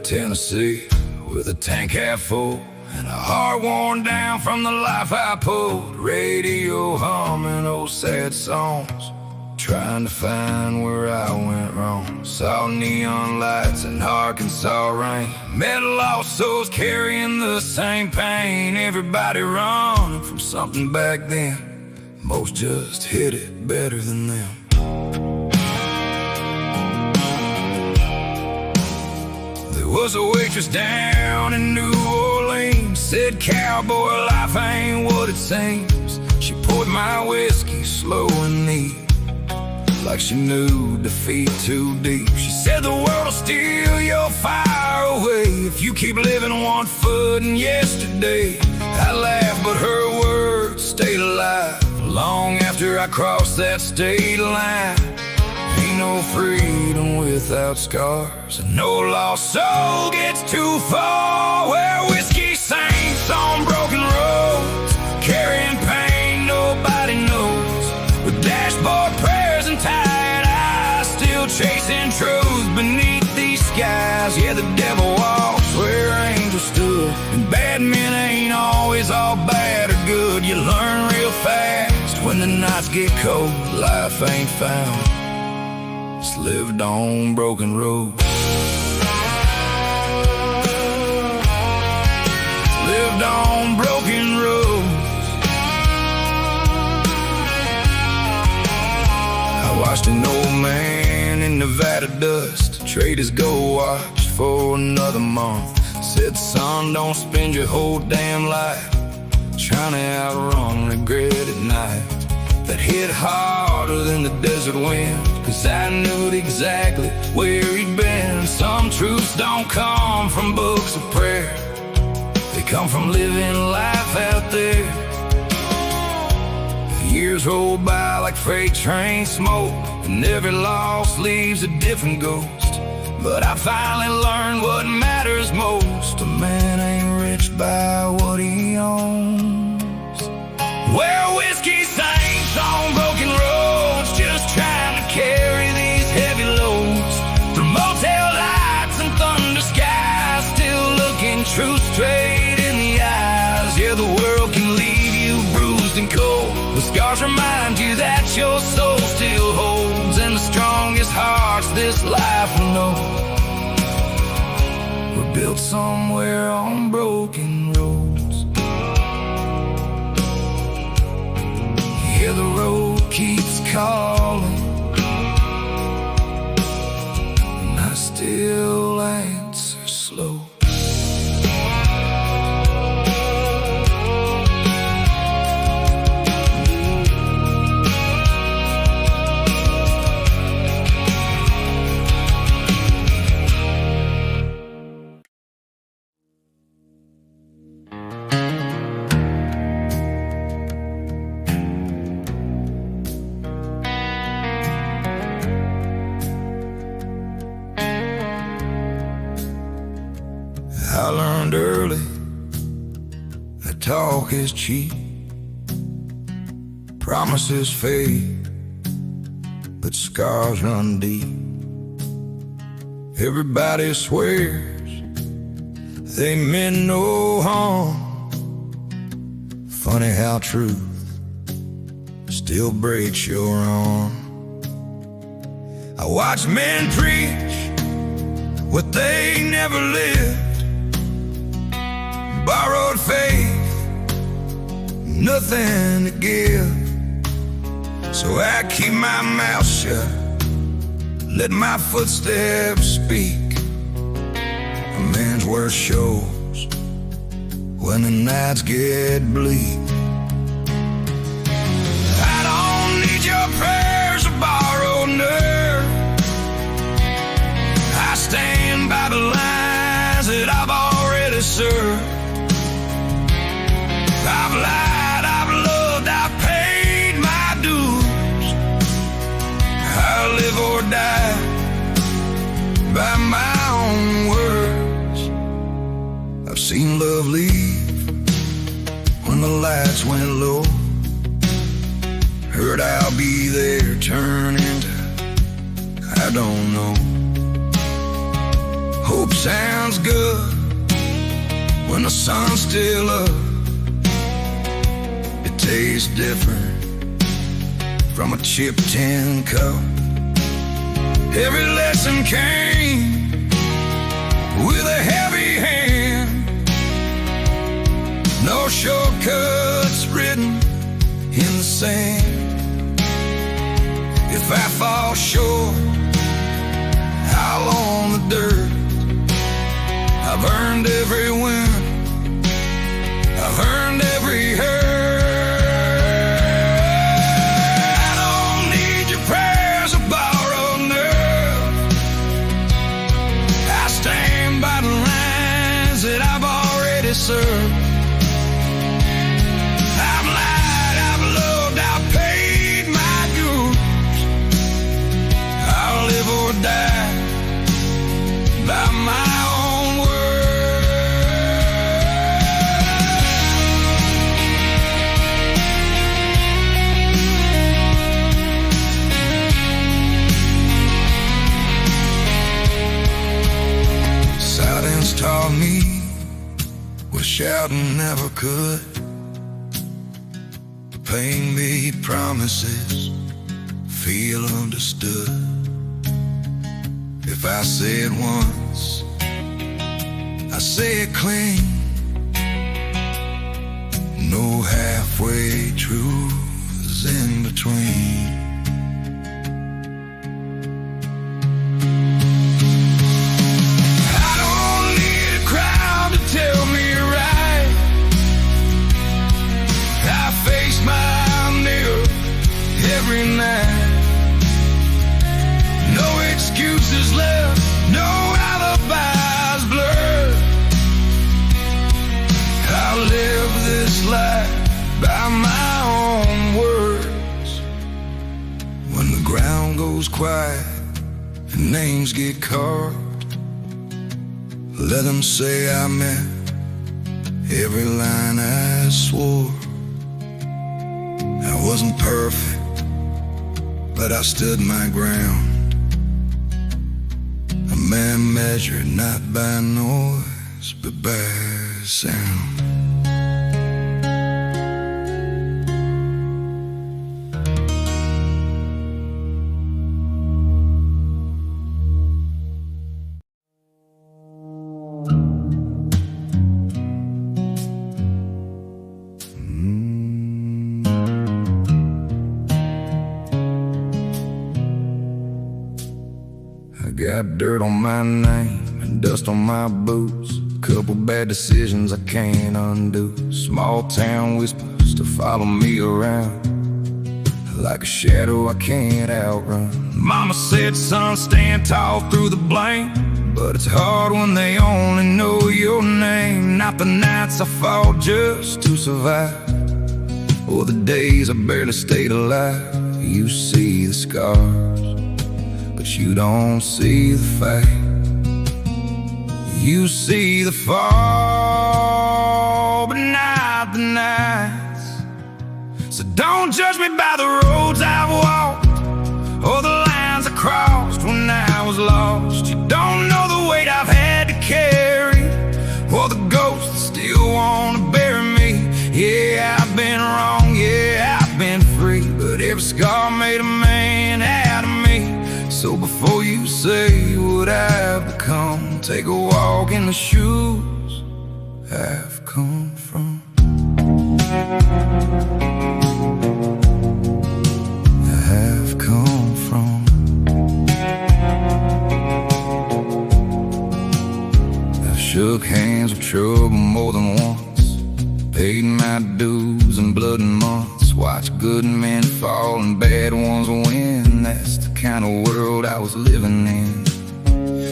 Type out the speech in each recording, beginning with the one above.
Tennessee with a tank half full and a heart worn down from the life I pulled. Radio humming old sad songs, trying to find where I went wrong. Saw neon lights and Arkansas rain. Met lost souls carrying the same pain. Everybody running from something back then. Most just hit it better than them. There was a waitress down in New Orleans, said cowboy life ain't what it seems. She poured my whiskey slow and neat, like she knew defeat too deep. She said the world will steal your fire away if you keep living one foot in yesterday. I laughed, but her words stayed alive long after I crossed that state line. Ain't no freedom without scars, and no lost soul gets too far. Where whiskey saints on broken roads, carrying pain nobody knows, with dashboard prayers and tired eyes, still chasing truth beneath these skies. Yeah, the devil walks where angels stood, and bad men ain't always all bad or good. You learn real fast when the nights get cold. Life ain't found, it's lived on broken roads. Lived on broken roads. I watched an old man in Nevada dust trade his gold watch for another month. Said, son, don't spend your whole damn life trying to outrun regret at night. That hit harder than the desert wind, 'cause I knew exactly where he'd been. Some truths don't come from books of prayer, they come from living life out there. The years roll by like freight train smoke, and every loss leaves a different ghost. But I finally learned what matters most. A man ain't rich by what he owns. Where whiskey saints on broken roads, just trying to carry these heavy loads. Through motel lights and thunder skies, still looking truth straight in the eyes. Yeah, the world can leave you bruised and cold, but scars remind you that your soul still holds. And the strongest hearts this life will know were built somewhere on broken roads. Yeah, the road keeps calling, and I still answer slow. I learned early that talk is cheap, promises fade, but scars run deep. Everybody swears they meant no harm. Funny how truth still breaks your arm. I watch men preach what they never lived, borrowed faith, nothing to give. So I keep my mouth shut, let my footsteps speak. A man's worth shows when the nights get bleak. I don't need your prayers or borrowed nerve. I stand by the lines that I've already served. I've lied, I've loved, I've paid my dues. I live or die by my own words. I've seen love leave when the lights went low. Heard I'll be there turn into I don't know. Hope sounds good when the sun's still up. It tastes different from a chipped tin cup. Every lesson came with a heavy hand. No shortcuts written in the sand. If I fall short, I'll own the dirt. I've earned every win, I've earned every hurt. I don't need your prayers or borrowed nerve. I stand by the lines that I've already served. I've lied, I've loved, I've paid my dues. I'll live or die by my own word. Silence taught me what shouting never could. The pain made promises feel understood. If I say it once, I say it clean. No halfway truths in between. I don't need a crowd to tell me right. I face my mirror every night. No excuses left, no alibis blurred. I'll live this life by my own words. When the ground goes quiet and names get carved, let them say I meant every line I swore. I wasn't perfect, but I stood my ground. A man measured not by noise, but by sound. Got dirt on my name and dust on my boots. Couple bad decisions I can't undo. Small town whispers to follow me around, like a shadow I can't outrun. Mama said, son, stand tall through the blame, but it's hard when they only know your name. Not the nights I fought just to survive, or the days I barely stayed alive. You see the scars, but you don't see the fight. You see the fall, but not the nights. So don't judge me by the roads I've walked, or the lines I crossed when I was lost. You don't know the weight I've had to carry, or the ghosts that still wanna bury me. Yeah, I've been wrong, yeah, I've been free, but every scar made a man out of me. So before you say what I've become, take a walk in the shoes I've come from. I've come from. I've shook hands with trouble more than once, paid my dues in blood and months, watched good men fall and bad ones win. That's the kind of world I was living in.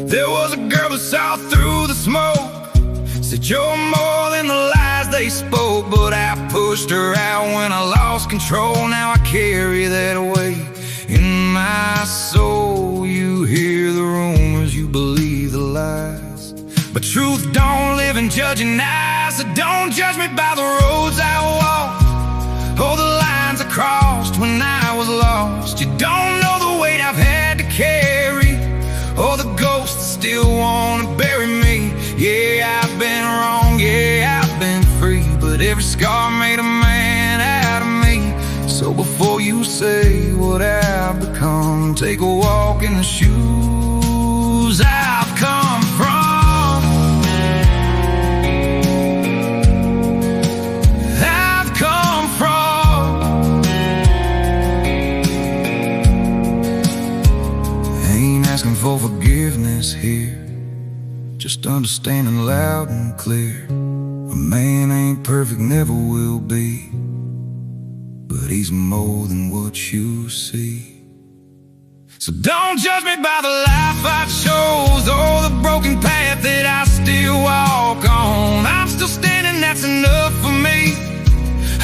There was a girl that saw through the smoke, said you're more than the lies they spoke. But I pushed her out when I lost control. Now I carry that weight in my soul. You hear the rumors, you believe the lies, but truth don't live in judging eyes. So don't judge me by the roads I walked, or the lines I crossed when I was lost. You don't know the weight I've had to carry, or the ghosts that still wanna bury every scar made a man out of me. So before you say what I've become, take a walk in the shoes I've come from. Asking for forgiveness here, just understanding loud and clear. A man ain't perfect, never will be, but he's more than what you see. So don't judge me by the life I chose, or the broken path that I still walk on. I'm still standing, that's enough for me.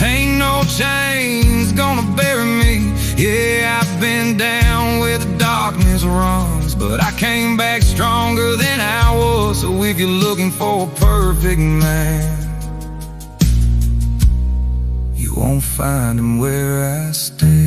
Ain't no chains gonna bury me. Yeah, I've been down where the darkness runs, but I came back stronger than I was. So if you're looking for a perfect man, you won't find him where I stay.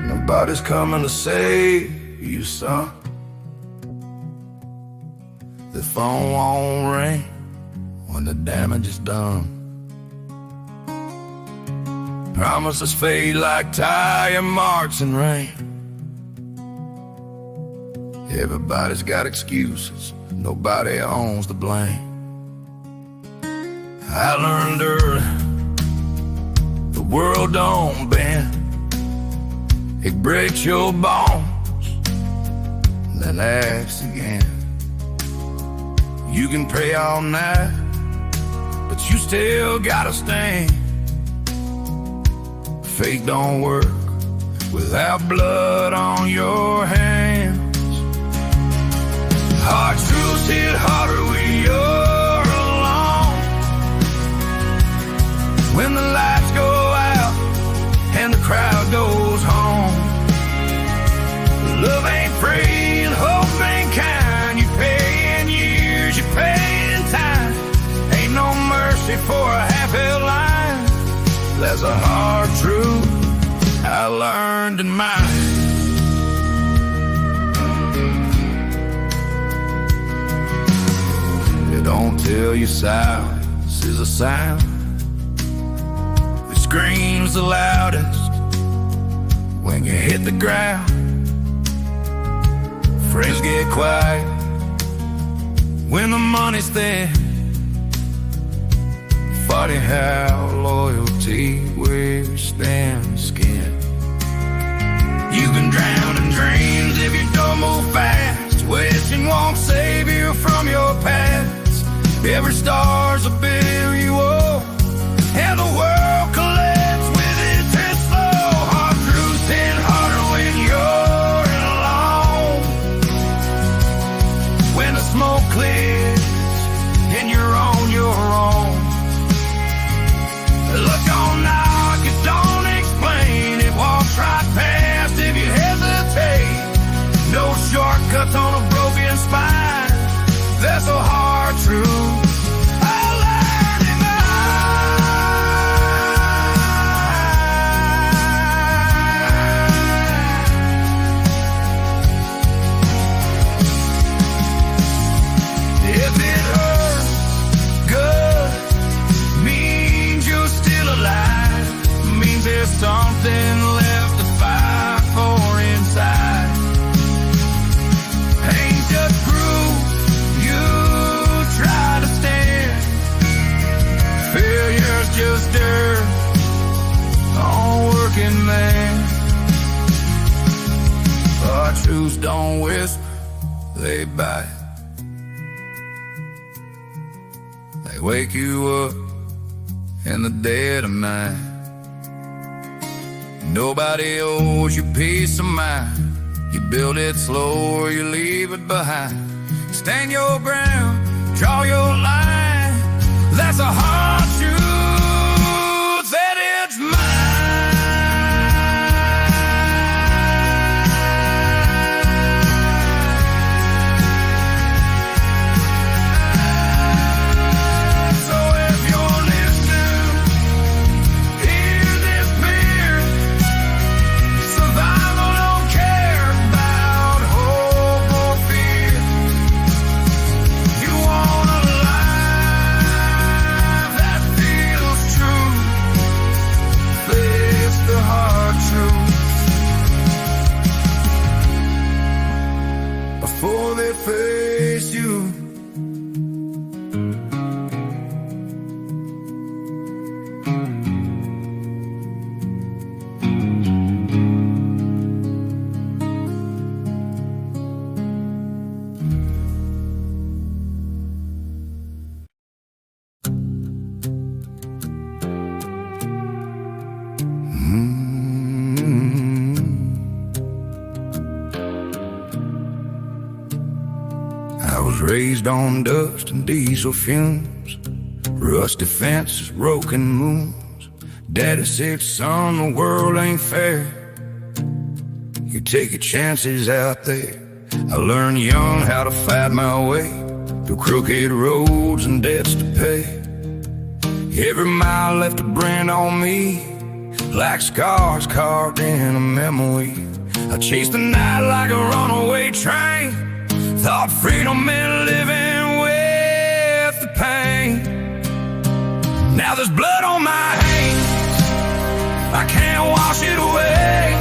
Nobody's coming to save you, son. The phone won't ring when the damage is done. Promises fade like tire marks in rain. Everybody's got excuses, nobody owns the blame. I learned early, the world don't bend. It breaks your bones, then acts again. You can pray all night, but you still gotta stand. Faith don't work without blood on your hands. Hard truths hit harder when you're alone. When the lights go out and the crowd goes home. Love ain't free and hope ain't kind. You pay in years, you pay in time. Ain't no mercy for a half-held line. That's a hard truth I learned in mine. They don't tell you silence is a sound. It screams the loudest when you hit the ground. Friends get quiet when the money's there. Funny how loyalty wears thin skin. You can drown in dreams if you don't move fast. Wishing won't save you from your past. Every star's a bill you owe, and the world collects with interest slow. Hard truths hit harder when you're alone. When the smoke clears and you're on your own. Look, don't knock it, don't explain. It walks right past if you hesitate. No shortcuts on a broken spine. That's a hard truth I learned in If it hurts, good, means you're still alive. Means there's something left to fight for inside. Ain't just proof you try to stand. Failure's just dirt on working man. Our truths don't whisper, they bite. They wake you up in the dead of night. Nobody owes you peace of mind. You build it slow or you leave it behind. Stand your ground, draw your line. That's a hard truth, that it's mine. So if you're listening, hear this beer. Survival don't care about hope or fear. You want a life that feels true. Face the hard truth before they face you. I was raised on dust and diesel fumes, rusty fences, broken moons. Daddy said, son, the world ain't fair. You take your chances out there. I learned young how to fight my way through crooked roads and debts to pay. Every mile left a brand on me, like scars carved in a memory. I chased the night like a runaway train. Thought freedom meant living with the pain. Now there's blood on my hands, I can't wash it away.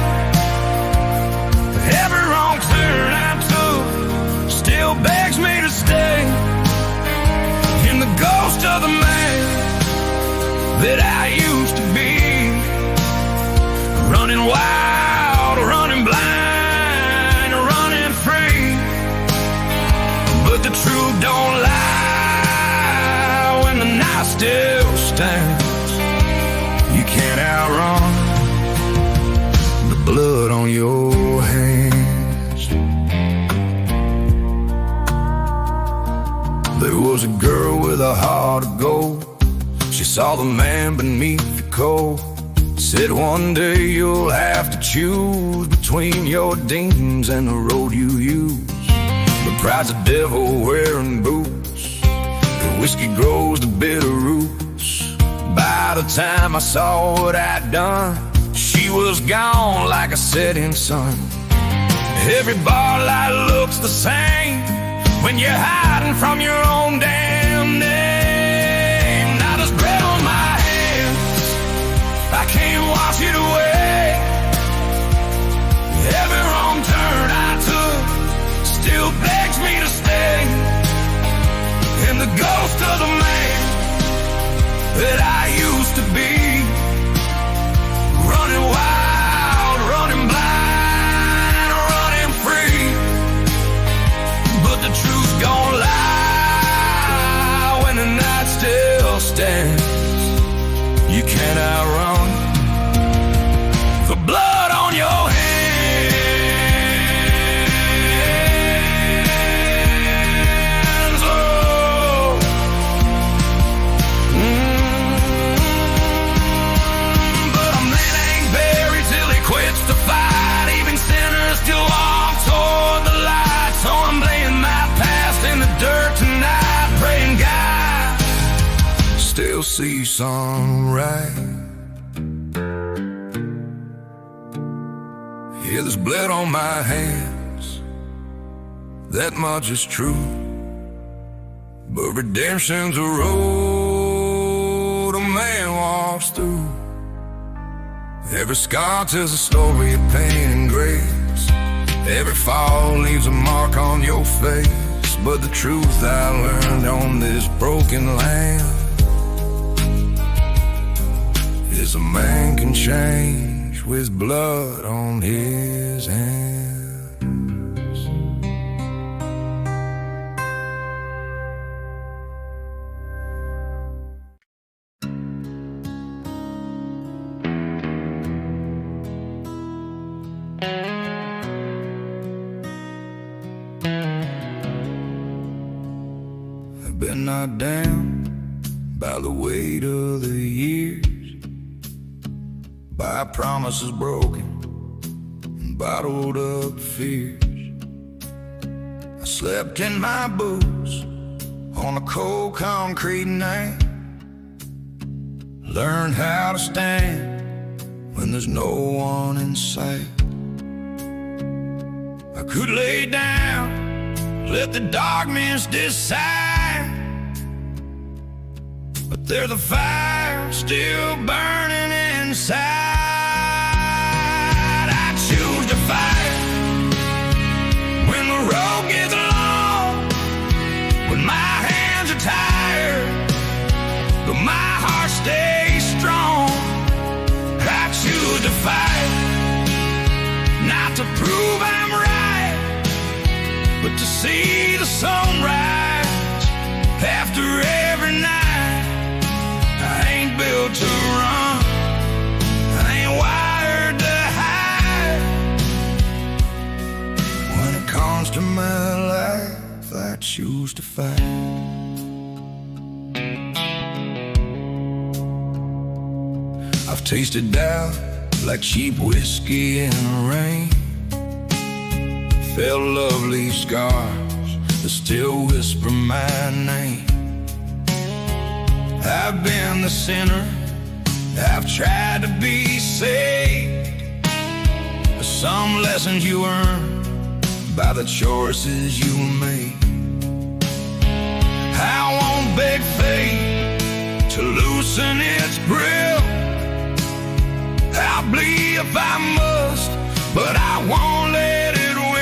Every wrong turn I took still begs me to stay. In the ghost of the man that I used to be, running wild, running blind, running free. But the truth don't lie when the night still stands. You can't outrun the blood on your hands. There was a girl with a heart of gold. She saw the man beneath the coal. Said one day you'll have to choose between your demons and the road you use. But pride's a devil wearing boots. The whiskey grows the bitter roots. By the time I saw what I'd done, she was gone like a setting sun. Every bar light looks the same when you're hiding from your own damn name. Now there's bread on my hands, I can't wash it away. Every wrong turn I took still begs me to stay. And the ghost of the man that I used to be, running wild, running blind, running free. But the truth don't lie when the night still stands. You can't outrun the blood on your hands. But a man ain't buried till he quits to fight. Even sinners still walk toward the light. So I'm laying my past in the dirt tonight, praying God still see sunrise. Yeah, there's blood on my hands, that much is true. But redemption's a road a man walks through. Every scar tells a story of pain and grace. Every fall leaves a mark on your face. But the truth I learned on this broken land is a man can change with blood on his hands. I've been knocked down by the weight of the years, by promises broken and bottled up fears. I slept in my boots on a cold concrete night, learned how to stand when there's no one in sight. I could lay down, let the darkness decide, but there's a fire still burning inside. I choose to fight when the road gets long, when my hands are tired, but my heart stays strong. I choose to fight, not to prove I'm right, but to see the sunrise after every night. I ain't built to run, I ain't wired to hide. When it comes to my life, I choose to fight. I've tasted doubt like cheap whiskey in the rain, felt lovely scars that still whisper my name. I've been the sinner, I've tried to be saved, but some lessons you earn by the choices you make. I won't beg fate to loosen its grip, I'll bleed if I must, but I won't let it win.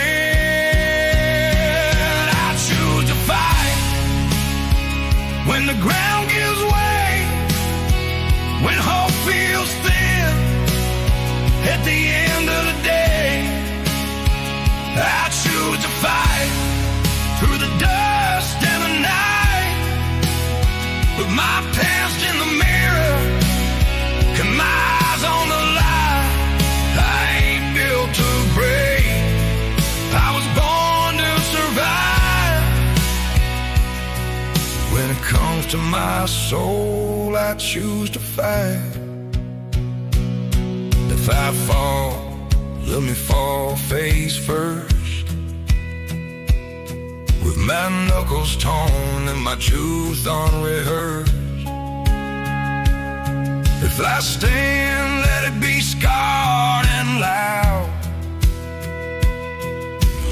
I choose to fight when the ground gives way, when hope feels thin at the end of the day. I choose to fight through the dust and the night, with my past in the mirror and my eyes on the light. I ain't built to break, I was born to survive. When it comes to my soul, I choose to fight. If I fall, let me fall face first, with my knuckles torn and my truth unrehearsed. If I stand, let it be scarred and loud,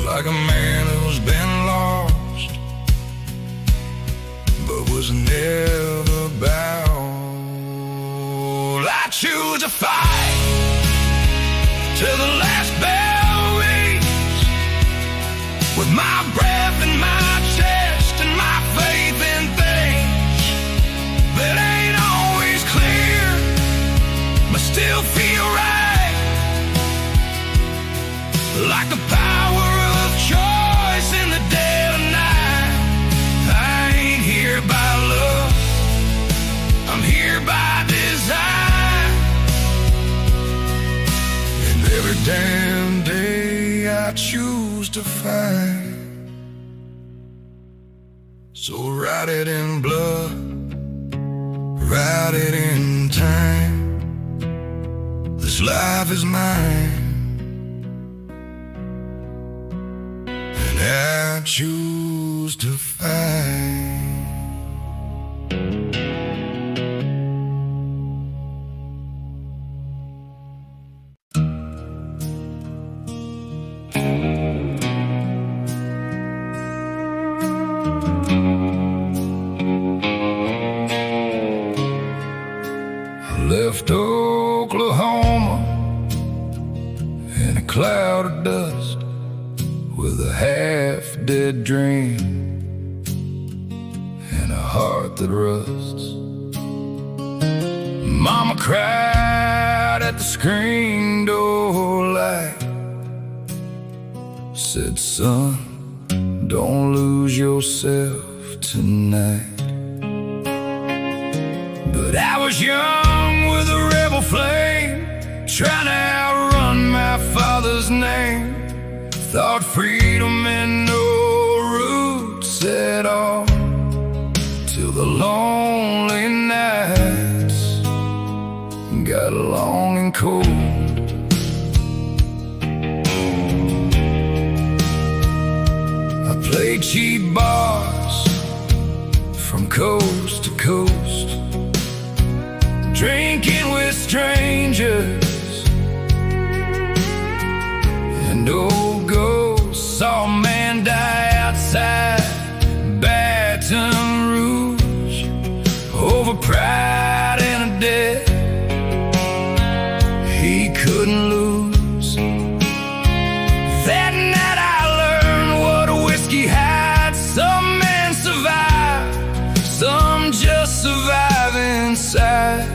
like a man who's been lost but was never bound. I choose to fight till the last bell rings, with my breath in my chest and my faith in things that ain't always clear, but still feel right, like the power of choice in the dead of night. I ain't here by love, I'm here by design, and every damn day I choose to fight. So write it in blood, write it in time, this life is mine, and I choose to fight. I left Oklahoma in a cloud of dust, with a half-dead dream and a heart that rusts. Mama cried at the screen door light, said, son, don't lose yourself tonight. But I was young with a rebel flame, trying to outrun my father's name. Thought freedom and no roots at all. The lonely nights got long and cold. I played cheap bars from coast to coast, drinking with strangers and old ghosts. Saw a man die outside Baton Rouge over pride and a debt he couldn't lose. That night I learned what a whiskey had. Some men survive, some just survive inside.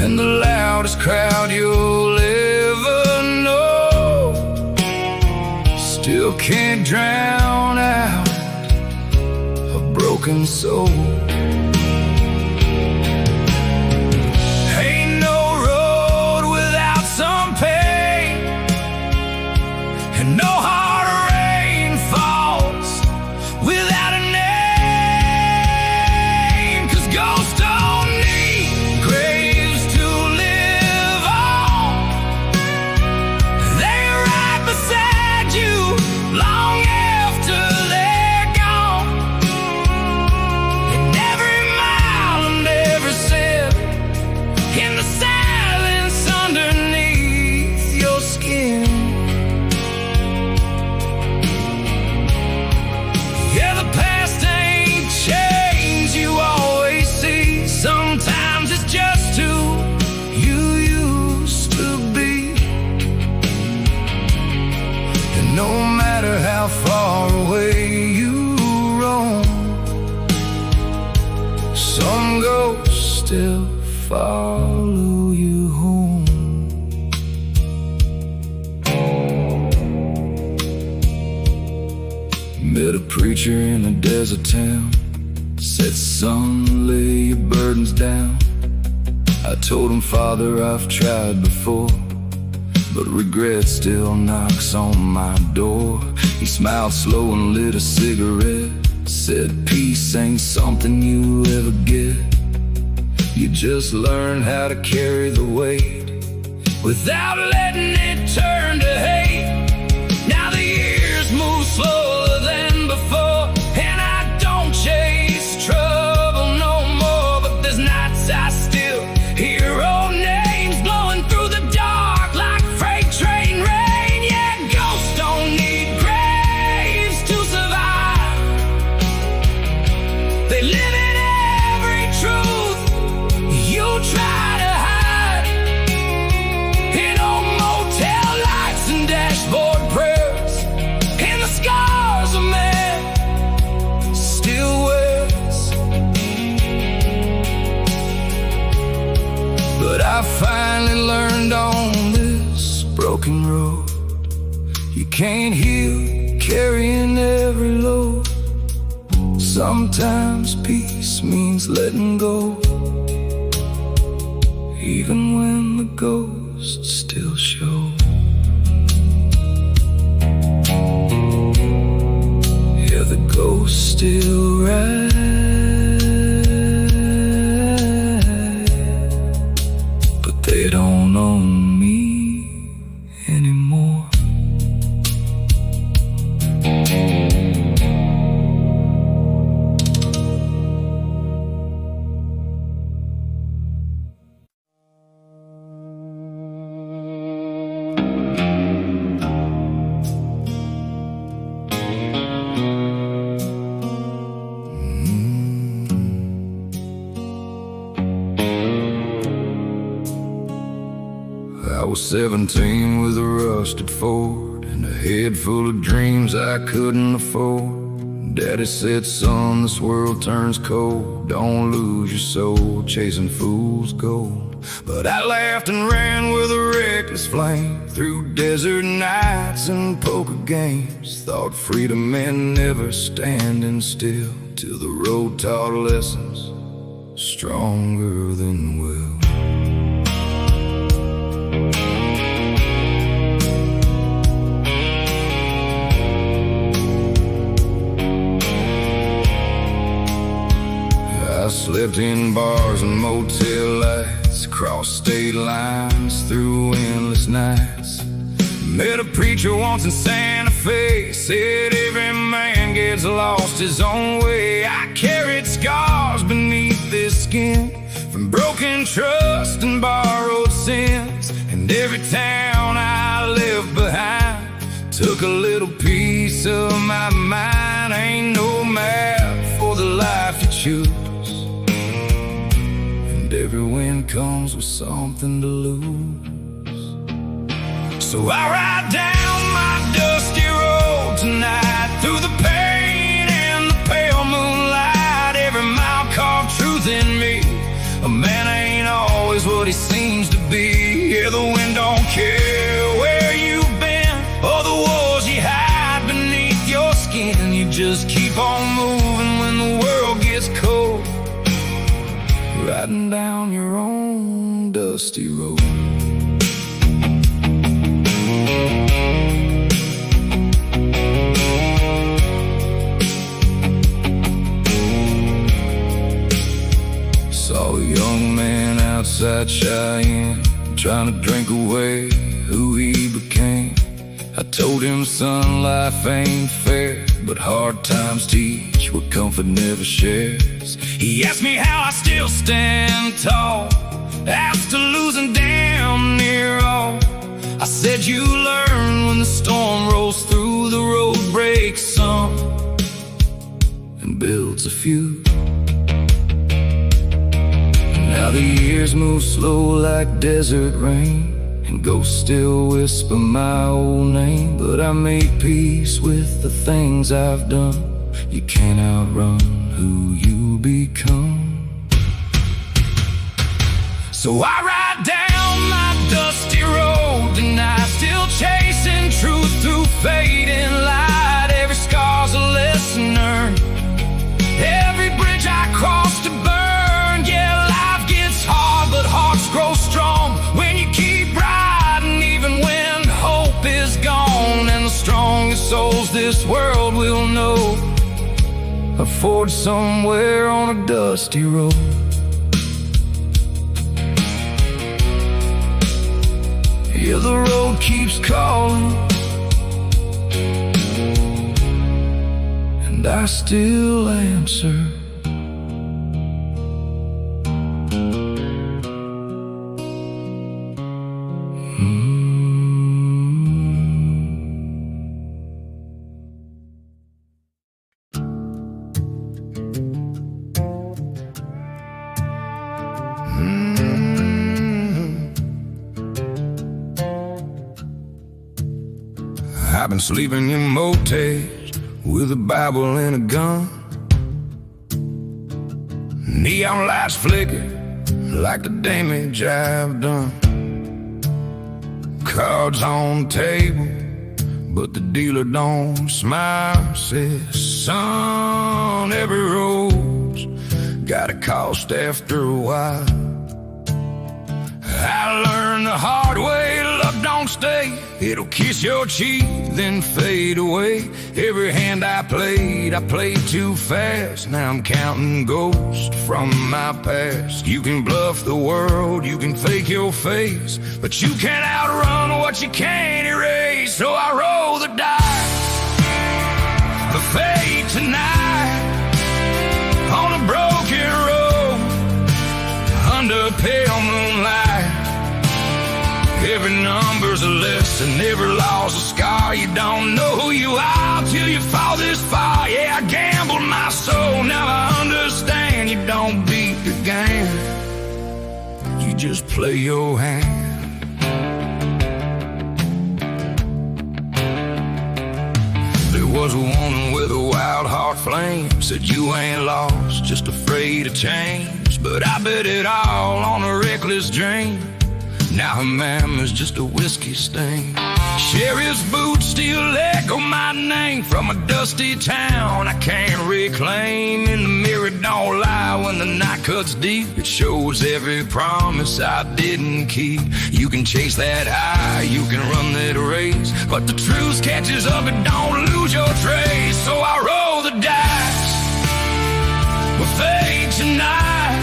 And the loudest crowd you'll ever know still can't drown out a broken soul. Ain't no road without some pain, and no hard rain falls without a name. 'Cause ghosts don't need graves to live on. They're right beside you long after they're gone. And every mile and every step in the silence underneath your skin. Yeah, the past ain't changed, you always see. Sometimes it's just who you used to be. And no matter how far away you roam, some ghosts still follow you home. Met a preacher in a desert town, said, "Son, lay your burdens down." I told him, "Father, I've tried before, but regret still knocks on my door." He smiled slow and lit a cigarette, said, "Peace ain't something you ever get. You just learn how to carry the weight without letting it turn to hate." Now the years move slower than before, and I don't chase trouble no more. But there's nights I still hear old names blowing through the dark like freight train rain. Yeah, ghosts don't need graves to survive. They live in every truth you try to hide, in old motel lights and dashboard prayers, in the scars a man still wears. But I finally learned on this broken road, you can't heal carrying every load. Sometimes peace means letting go, even when the ghosts still show. Yeah, the ghosts still ride, but they don't own me anymore. I was 17 with a rusted Ford and a head full of dreams I couldn't afford. Daddy said, "Son, this world turns cold. Don't lose your soul chasing fool's gold." But I laughed and ran with a reckless flame through desert nights and poker games. Thought freedom meant never standing still, till the road taught lessons stronger than will. Slept in bars and motel lights, crossed state lines through endless nights. Met a preacher once in Santa Fe, said every man gets lost his own way. I carried scars beneath this skin from broken trust and borrowed sins, and every town I left behind took a little piece of my mind. Ain't no map for the life you choose, and every win comes with something to lose. So I ride down my dusty road tonight, through the pain and the pale moonlight. Every mile carved truth in me. A man ain't always what he seems to be. Yeah, the wind don't care where you've been or the wars you hide beneath your skin. You just keep on moving when the world gets cold, riding down your own dusty road. Saw a young man outside Cheyenne, trying to drink away who he became. I told him, son, life ain't fair, but hard times teach what comfort never shares. He asked me how I still stand tall after losing damn near all. I said, you learn when the storm rolls through, the road breaks some and builds a few. Now the years move slow like desert rain, and ghosts still whisper my old name. But I made peace with the things I've done. You can't outrun who you become. So I ride down my dusty road tonight, still chasing truth through fading light. Every scar's a lesson learned, every bridge I cross to burn. Yeah, life gets hard, but hearts grow strong when you keep riding, even when hope is gone. And the strongest souls this world will know are forged somewhere on a dusty road. Yeah, the road keeps calling, and I still answer. I've been sleeping in motels with a Bible and a gun. Neon lights flicker like the damage I've done. Cards on the table, but the dealer don't smile. Says, son, every road's got a cost after a while. I learned the hard way, love don't stay. It'll kiss your cheek, then fade away. Every hand I played too fast. Now I'm counting ghosts from my past. You can bluff the world, you can fake your face, but you can't outrun what you can't erase. So I roll the dice for fate tonight, on a broken road, under pale moonlight. Every number's a lesson, every law's a scar. You don't know who you are till you fall this far. Yeah, I gambled my soul, now I understand. You don't beat the game, you just play your hand. There was a woman with a wild heart flame, said you ain't lost, just afraid of change. But I bet it all on a reckless dream. Now her mama's just a whiskey stain. Sheriff's boots still echo my name from a dusty town I can't reclaim. In the mirror don't lie when the night cuts deep. It shows every promise I didn't keep. You can chase that high, you can run that race, but the truth catches up and don't lose your trace. So I roll the dice with fate tonight,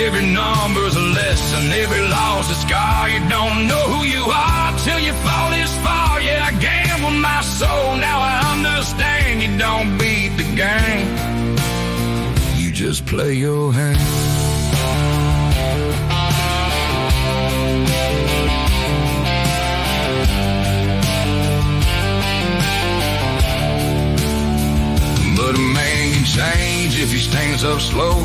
Every number's a lesson, every loss a scar. You don't know who you are till you fall this far. Yeah, I gambled my soul, now I understand. You don't beat the game, you just play your hand. But a man can change if he stands up slow.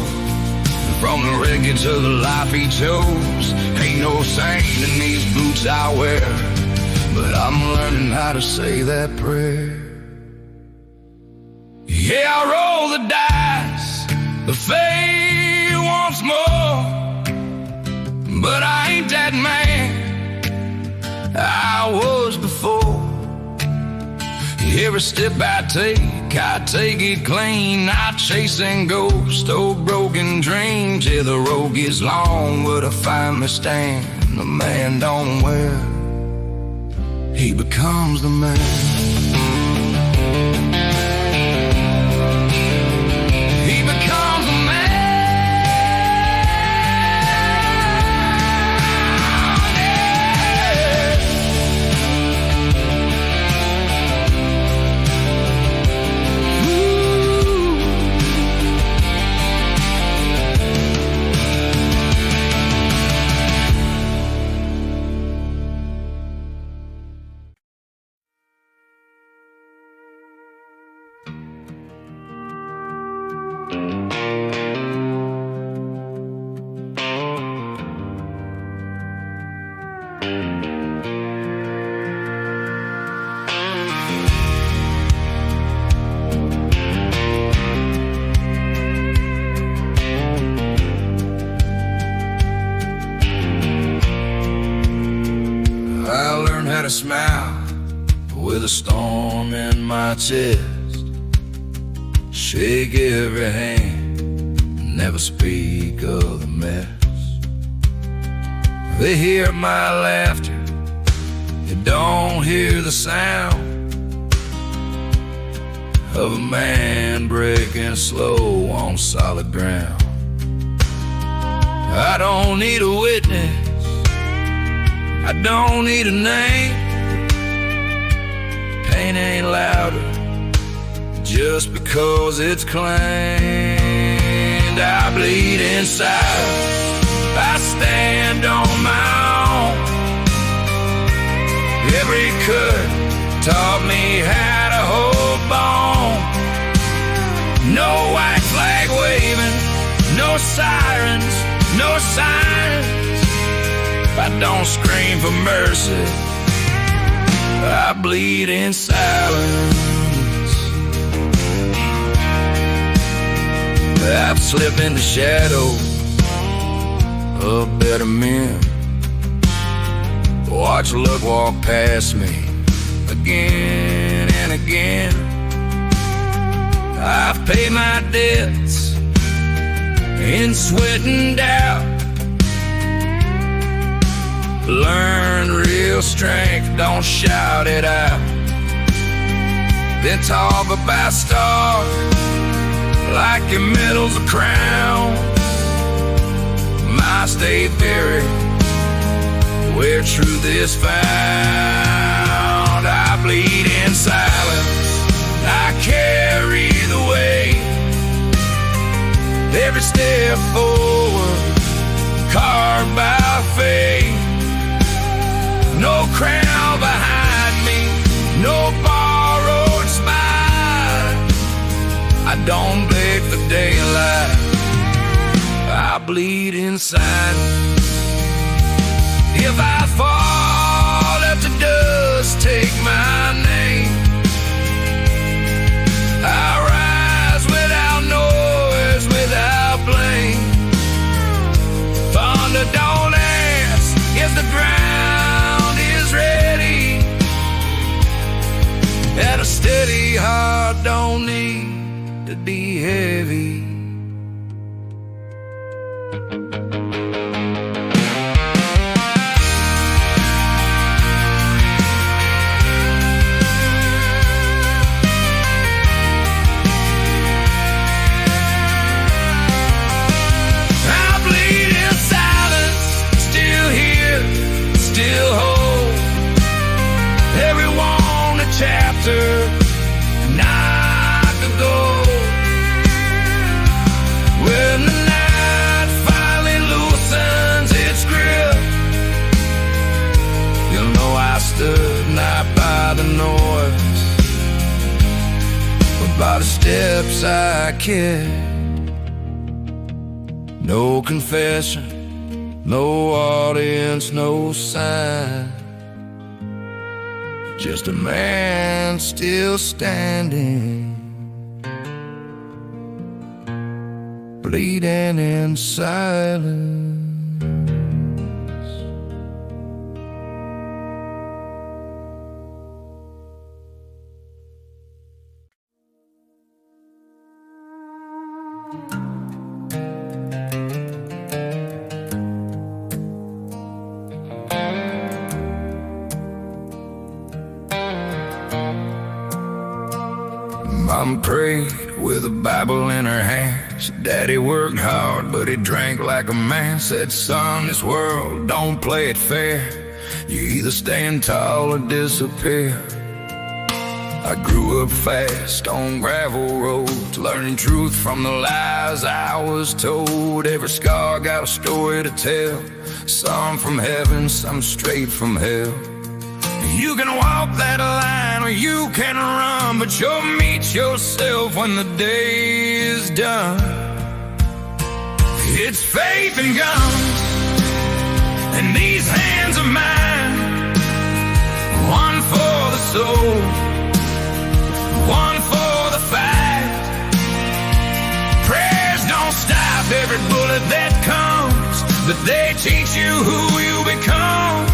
From the reggae to the life he chose, ain't no saint in these boots I wear, but I'm learning how to say that prayer. Yeah, I roll the dice, the fate once more, but I ain't that man I was before. Every step I take it clean. Not chasing ghosts or broken dreams. Yeah, the road gets long, but I finally stand. The man don't wear, he becomes the man. To smile with a storm in my chest, shake every hand, never speak of the mess. They hear my laughter, they don't hear the sound of a man breaking slow on solid ground. I don't need a witness, I don't need a name. Pain ain't louder just because it's claimed. I bleed inside, I stand on my own. Every cut taught me how to hold on. No white flag waving, no sirens, no signs. I don't scream for mercy, I bleed in silence. I've slipped in the shadow of better men. Watch luck walk past me again and again. I've paid my debts in sweat and doubt. Learn real strength, don't shout it out. Then talk about stars like your medal's a crown. My stay buried where truth is found. I bleed in silence, I carry the weight. Every step forward, carved by fate. No crown behind me, no borrowed smile. I don't beg for daylight, I bleed inside. If I fall, let the dust take my name. I rise without noise, without blame. Thunder don't ask, is the ground is ready. And a steady heart don't need to be heavy. I bleed by the steps I kept. No confession, no audience, no sign. Just a man still standing, bleeding in silence. Mom prayed with a Bible in her hand. Said Daddy worked hard, but he drank like a man. Said, son, this world don't play it fair. You either stand tall or disappear. I grew up fast on gravel roads, learning truth from the lies I was told. Every scar got a story to tell, some from heaven, some straight from hell. You can walk that line or you can run, but you'll meet yourself when the day is done. It's faith and guns, and these hands of mine, one for the soul, one for the fight. Prayers don't stop every bullet that comes, but they teach you who you become.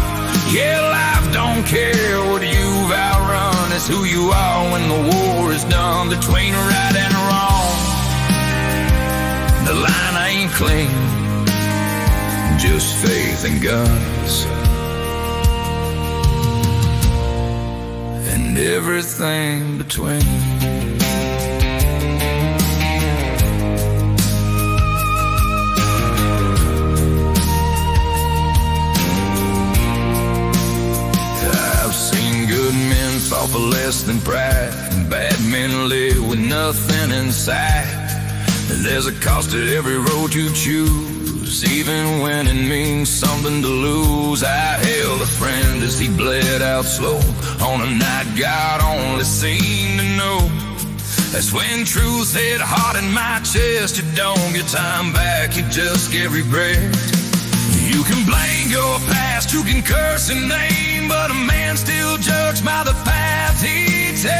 Yeah, life don't care what you've outrun, it's who you are when the war is done. Between right and wrong, the line ain't clean, just faith and guns, and everything between. Fall for less than pride, and bad men live with nothing inside. There's a cost to every road you choose, even when it means something to lose. I held a friend as he bled out slow on a night God only seemed to know. That's when truth hit hard in my chest. You don't get time back, you just get regret. You can blame your past, you can curse and name, but a man still judged by the path he takes.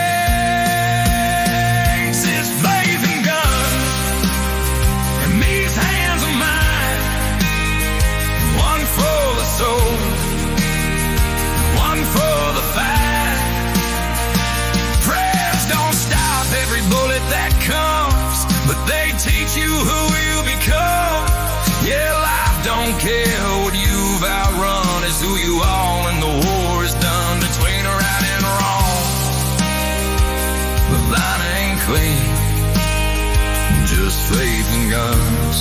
It's faith and guns, and these hands of mine, one for the soul, one for the fight. Prayers don't stop every bullet that comes, but they teach you who you become. Yeah, life don't care what you've outrun, it's who you are when the war is done. Between right and wrong, the line ain't clean, just faith and guns,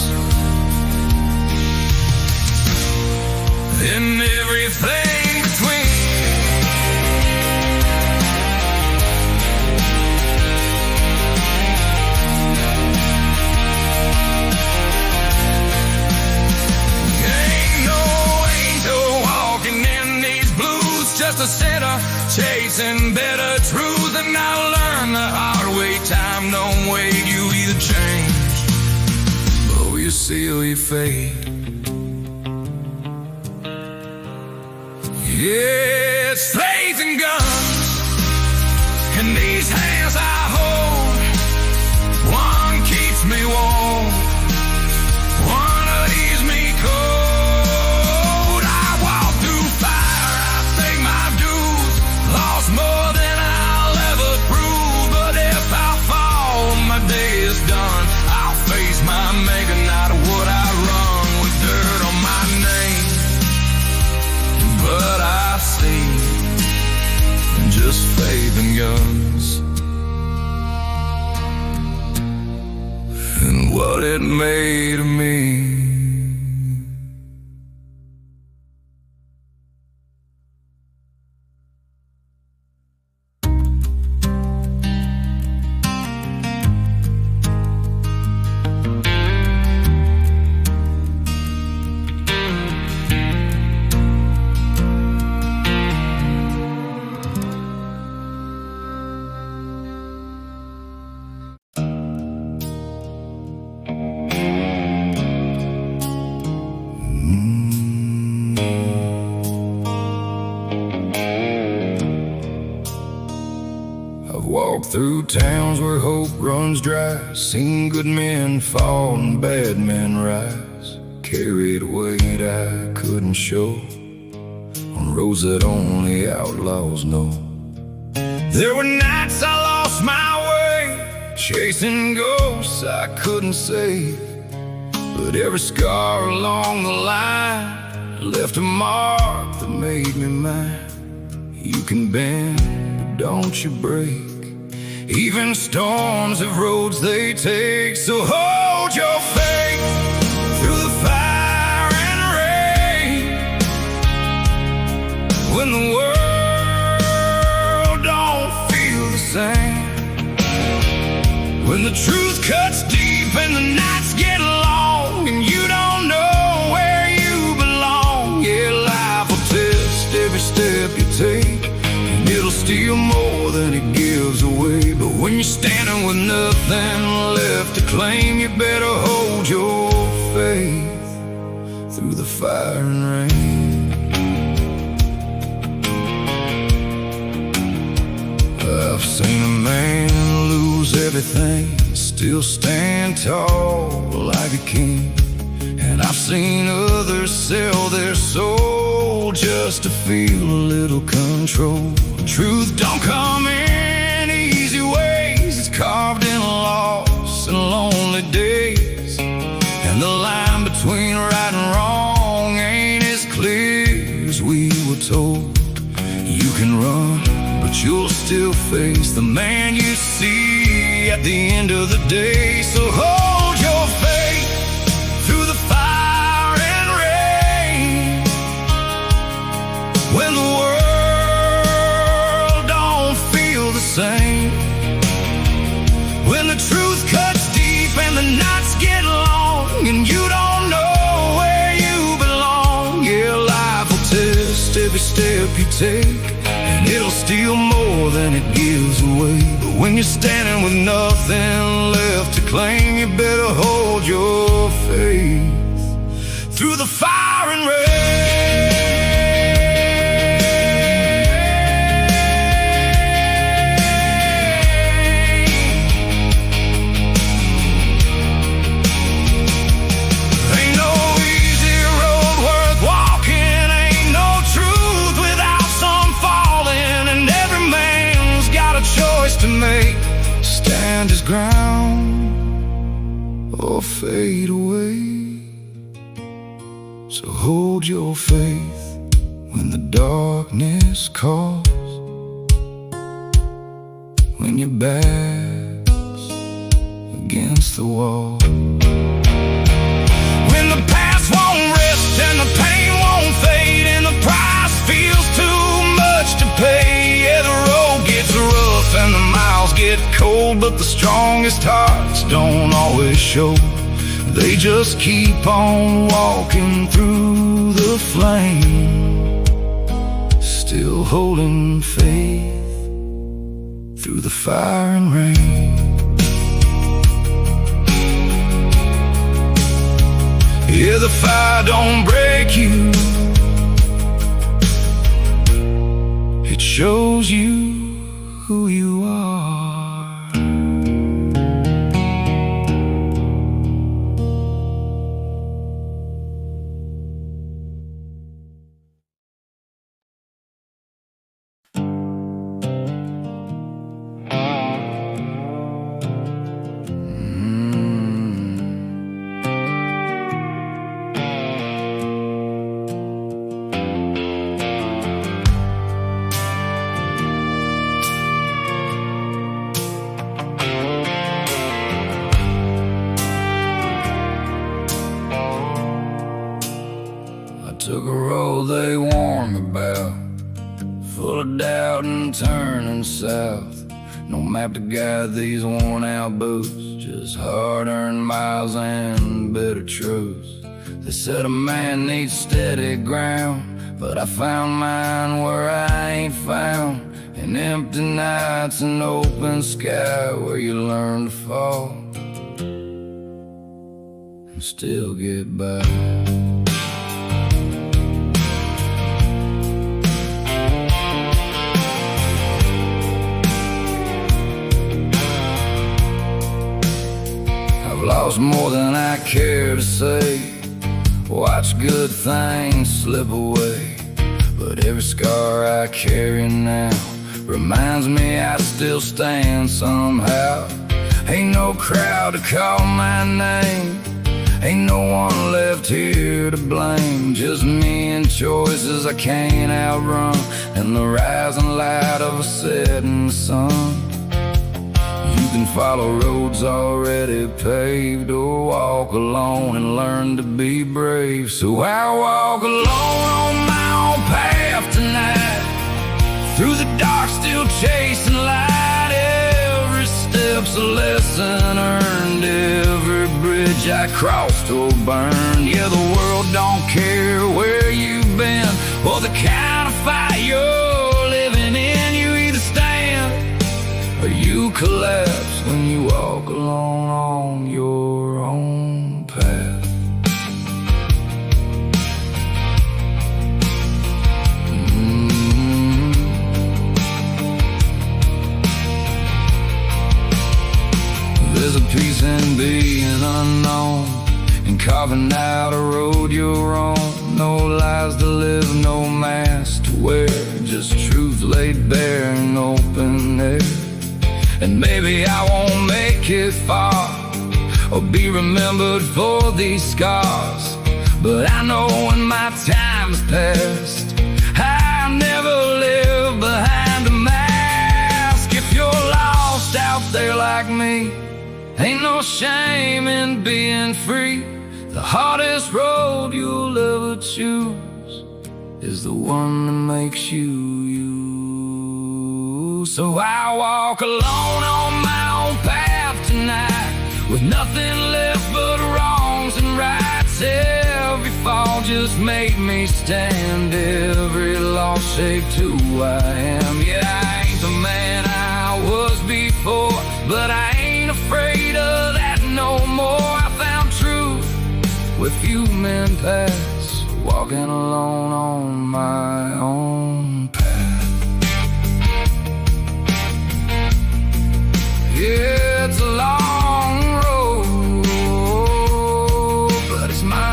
and everything between. Just a sinner chasing better truth, and I learned the hard way. Time don't wait, you either change or you seal your fate. Yeah, it's faith and guns, and these hands I hold. One keeps me warm, one leaves me cold. More than I'll ever prove, but if I fall, my day is done. I'll face my maker, not what I run with dirt on my name. But I see just faith and guns, and what it made of me. through towns where hope runs dry, seen good men fall and bad men rise. Carried weight I couldn't show on roads that only outlaws know. There were nights I lost my way, chasing ghosts I couldn't save. But every scar along the line left a mark that made me mine. You can bend, but don't you break. Even storms have roads they take. So hold your faith through the fire and rain. When the world don't feel the same, when the truth cuts deep and the nights get long and you don't know where you belong. Yeah, life will test every step you take, and it'll steal more than it gives away. But when you're standing with nothing left to claim, you better hold your faith through the fire and rain. I've seen a man lose everything, still stand tall like a king. And I've seen others sell their soul just to feel a little control. Truth don't come in easy ways, it's carved in loss and lonely days. And the line between right and wrong ain't as clear as we were told. You can run, but you'll still face the man you see at the end of the day. So hold your faith through the fire and rain. When the world don't feel the same, when the truth cuts deep and the nights get long and you don't know where you belong. Yeah, life will test every step you take, and it'll steal more than it gives away. But when you're standing with nothing left to claim, you better hold your faith through the fire and rain. Ain't no easy road worth walking, ain't no truth without some falling. And every man's got a choice to make, stand his ground or fade away. So hold your faith when the darkness calls, when your back's against the wall, when the past won't rest and the pain won't fade and the price feels too much to pay. Yeah, the road gets rough and the miles get cold, but the strongest hearts don't always show. They just keep on walking through the flame, still holding faith through the fire and rain. Yeah, the fire don't break you, it shows you who you are. Took a road they warned me about, full of doubt and turning south. No map to guide these worn out boots, just hard-earned miles and bitter truths. They said a man needs steady ground, but I found mine where I ain't found. In empty nights and open sky, where you learn to fall and still get by. cost more than I care to say. Watch good things slip away, but every scar I carry now reminds me I still stand somehow. Ain't no crowd to call my name, ain't no one left here to blame. Just me and choices I can't outrun, and the rising light of a setting sun. You can follow roads already paved, or walk alone and learn to be brave. So I walk alone on my own path tonight, through the dark still chasing light. Every step's a lesson earned, every bridge I crossed or burned. Yeah, the world don't care where you've been or the kind of fight you're living in. You either stand or you collapse when you walk alone on your own path. There's a peace in being unknown, and carving out a road your own. No lies to live, no mask to wear, just truth laid bare in open air. And maybe I won't make it far, or be remembered for these scars, but I know when my time's past, I'll never live behind a mask. If you're lost out there like me, ain't no shame in being free. The hardest road you'll ever choose is the one that makes you you. So I walk alone on my own path tonight, with nothing left but wrongs and rights. Every fall just made me stand, every loss shaped who I am. Yeah, I ain't the man I was before, but I ain't afraid of that no more. I found truth where few men pass, walking alone on my own path. Yeah, it's a long road, but it's mine.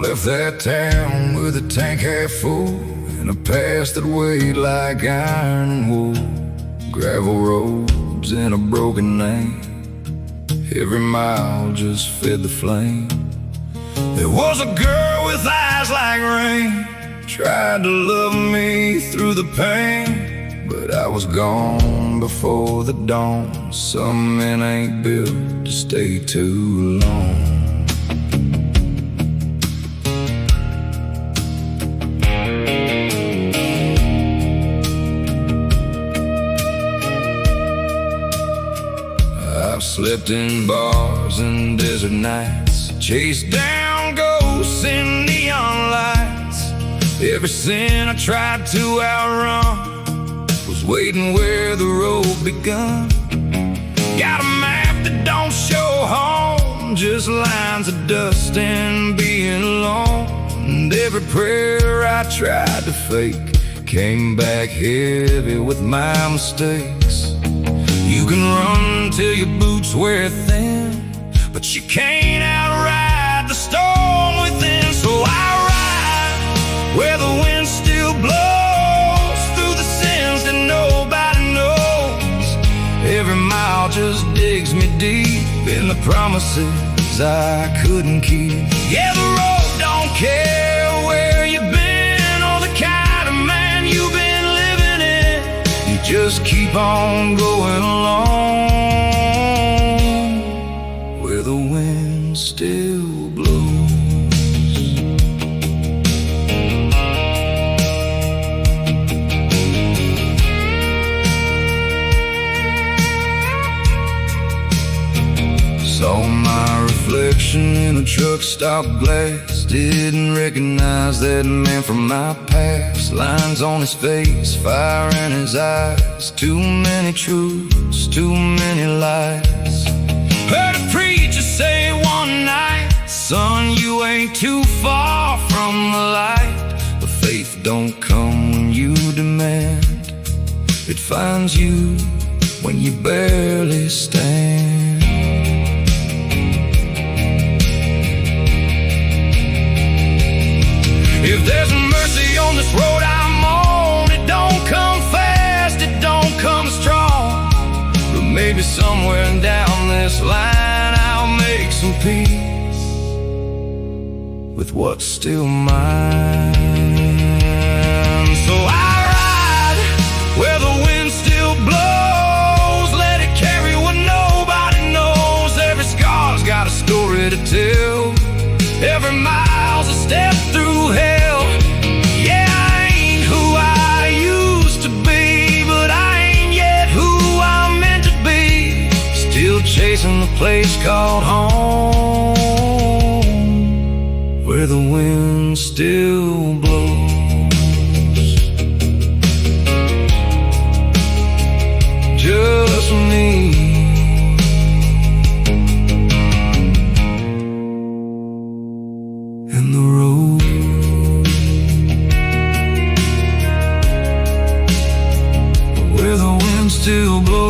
Left that town with a tank half full, and a past that weighed like iron and wool. Gravel roads and a broken name, every mile just fed the flame. There was a girl with eyes like rain, tried to love me through the pain, but I was gone before the dawn. Some men ain't built to stay too long. Slept in bars and desert nights, chased down ghosts in neon lights. Every sin I tried to outrun was waiting where the road begun. Got a map that don't show home, just lines of dust and being alone. And every prayer I tried to fake came back heavy with my mistakes. You can run till your boots wear thin, but you can't outride the storm within. So I ride where the wind still blows, through the sins that nobody knows. Every mile just digs me deep in the promises I couldn't keep. Yeah, the road don't care where you've been or the kind of man you've been living in. You just keep on going along where the wind still truck stopped glass, didn't recognize that man from my past. Lines on his face, fire in his eyes, too many truths, too many lies. Heard a preacher say one night, son, you ain't too far from the light. But faith don't come when you demand, it finds you when you barely stand. If there's mercy on this road I'm on, it don't come fast, it don't come strong. But maybe somewhere down this line I'll make some peace with what's still mine. So I ride where the wind still blows, let it carry what nobody knows. Every scar's got a story to tell, every mile's a step through hell. Yeah, I ain't who I used to be, but I ain't yet who I'm meant to be. Still chasing the place called home, where the wind still blows. Just me and the road. Where the wind still blows.